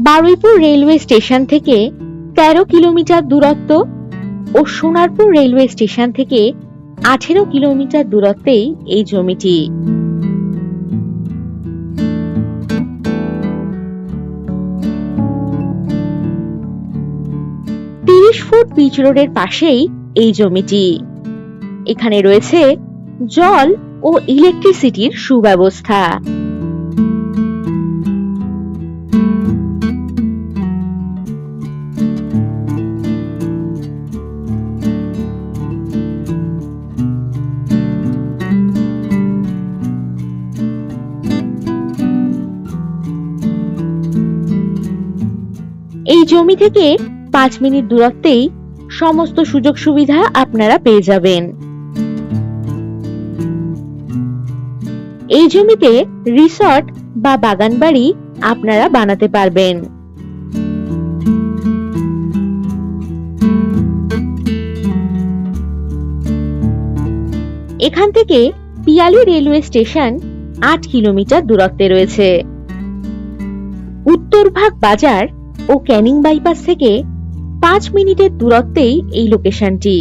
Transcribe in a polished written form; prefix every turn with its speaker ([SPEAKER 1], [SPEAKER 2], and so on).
[SPEAKER 1] Baruipur railway station থেকে ১৩ kilometre দূরত্ব ও Sonarpur railway station থেকে ১৮ কিলোমিটার দূরত্বেই এই জমিটি। ৩০ ফুট পিচ রোডের পাশেই এই জমিটি। এখানে রয়েছে জল ও ইলেকট্রিসিটির সুব্যবস্থা। এই জমি থেকে ৫ মিনিট দূরত্বেই সমস্ত সুযোগ সুবিধা আপনারা পেয়ে যাবেন। এই জমিতে রিসর্ট বা বাগান বাড়ি আপনারা বানাতে পারবেন। এখান থেকে পিয়ালি রেলওয়ে স্টেশন ৮ কিলোমিটার দূরত্বে রয়েছে। উত্তরভাগ বাজার ও ক্যানিং বাইপাস থেকে ৫ মিনিটের দূরত্বেই এই লোকেশনটি।